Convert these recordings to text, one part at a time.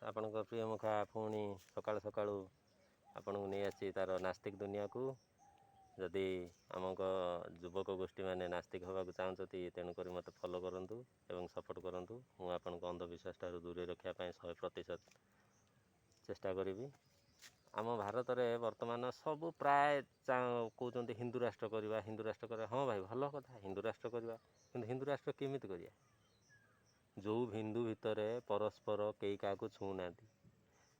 ଆପଣଙ୍କ ପ୍ରିୟ ମୁଖା ପୁଣି ସକାଳୁ ସକାଳୁ ଆପଣଙ୍କୁ ନେଇ ଆସିଛି ତା'ର ନାସ୍ତିକ ଦୁନିଆକୁ। ଯଦି ଆମଙ୍କ ଯୁବକ ଗୋଷ୍ଠୀମାନେ ନାସ୍ତିକ ହେବାକୁ ଚାହୁଁଛନ୍ତି, ତେଣୁକରି ମୋତେ ଫଲୋ କରନ୍ତୁ ଏବଂ ସପୋର୍ଟ କରନ୍ତୁ। ମୁଁ ଆପଣଙ୍କୁ ଅନ୍ଧବିଶ୍ୱାସଠାରୁ ଦୂରେଇ ରଖିବା ପାଇଁ 100% ଚେଷ୍ଟା କରିବି। ଆମ ଭାରତରେ ବର୍ତ୍ତମାନ ସବୁ ପ୍ରାୟ କହୁଛନ୍ତି ହିନ୍ଦୁ ରାଷ୍ଟ୍ର କରିବା, ହିନ୍ଦୁ ରାଷ୍ଟ୍ର କରିବା। ହଁ ଭାଇ, ଭଲ କଥା ହିନ୍ଦୁ ରାଷ୍ଟ୍ର କରିବା, କିନ୍ତୁ ହିନ୍ଦୁ ରାଷ୍ଟ୍ର କେମିତି କରିବା? ଯେଉଁ ହିନ୍ଦୁ ଭିତରେ ପରସ୍ପର କେହି କାହାକୁ ଛୁଉଁନାହାନ୍ତି।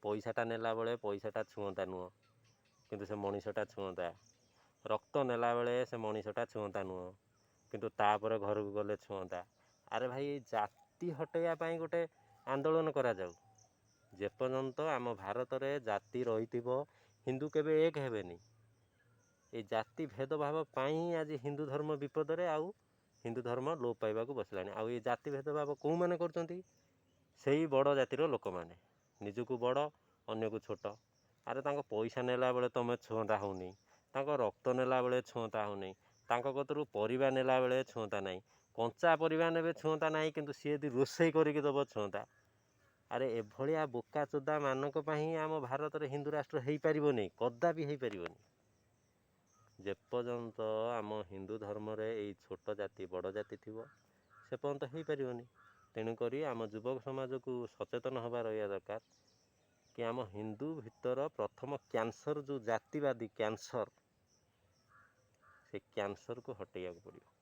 ପଇସାଟା ନେଲା ବେଳେ ପଇସାଟା ଛୁଅଁତା ନୁହଁ, କିନ୍ତୁ ସେ ମଣିଷଟା ଛୁଅଁତା। ରକ୍ତ ନେଲା ବେଳେ ସେ ମଣିଷଟା ଛୁଅଁତା ନୁହଁ, କିନ୍ତୁ ତାପରେ ଘରକୁ ଗଲେ ଛୁଅଁତା। ଆରେ ଭାଇ, ଜାତି ହଟେଇବା ପାଇଁ ଗୋଟେ ଆନ୍ଦୋଳନ କରାଯାଉ। ଯେପର୍ଯ୍ୟନ୍ତ ଆମ ଭାରତରେ ଜାତି ରହିଥିବ, ହିନ୍ଦୁ କେବେ ଏକ ହେବେନି। ଏଇ ଜାତି ଭେଦଭାବ ପାଇଁ ହିଁ ଆଜି ହିନ୍ଦୁ ଧର୍ମ ବିପଦରେ, ଆଉ ହିନ୍ଦୁ ଧର୍ମ ଲୋପ ପାଇବାକୁ ବସିଲାଣି। ଆଉ ଏଇ ଜାତି ଭେଦଭାବ କେଉଁମାନେ କରୁଛନ୍ତି? ସେଇ ବଡ଼ ଜାତିର ଲୋକମାନେ। ନିଜକୁ ବଡ଼, ଅନ୍ୟକୁ ଛୋଟ। ଆରେ ତାଙ୍କ ପଇସା ନେଲା ବେଳେ ତୁମେ ଛୁଅଁତା ହେଉନି, ତାଙ୍କ ରକ୍ତ ନେଲା ବେଳେ ଛୁଅଁତା ହେଉନି, ତାଙ୍କ କତରୁ ପରିବା ନେଲା ବେଳେ ଛୁଅଁତା ନାହିଁ। କଞ୍ଚା ପରିବା ନେବେ ଛୁଅଁତା ନାହିଁ, କିନ୍ତୁ ସିଏ ଯଦି ରୋଷେଇ କରିକି ଦେବ ଛୁଅଁତା। ଆରେ ଏଭଳିଆ ବୋକାଚୋଦା ମାନଙ୍କ ପାଇଁ ଆମ ଭାରତରେ ହିନ୍ଦୁ ରାଷ୍ଟ୍ର ହେଇପାରିବନି, କଦାପି ହେଇପାରିବନି। ଯେପର୍ଯ୍ୟନ୍ତ ଆମ ହିନ୍ଦୁ ଧର୍ମରେ ଏଇ ଛୋଟ ଜାତି ବଡ଼ ଜାତି ଥିବ, ସେ ପର୍ଯ୍ୟନ୍ତ ହେଇପାରିବନି। ତେଣୁକରି ଆମ ଯୁବକ ସମାଜକୁ ସଚେତନ ହେବା ରହିବା ଦରକାର କି ଆମ ହିନ୍ଦୁ ଭିତର ପ୍ରଥମ କ୍ୟାନ୍ସର, ଯେଉଁ ଜାତିବାଦୀ କ୍ୟାନ୍ସର, ସେ କ୍ୟାନ୍ସରକୁ ହଟେଇବାକୁ ପଡ଼ିବ।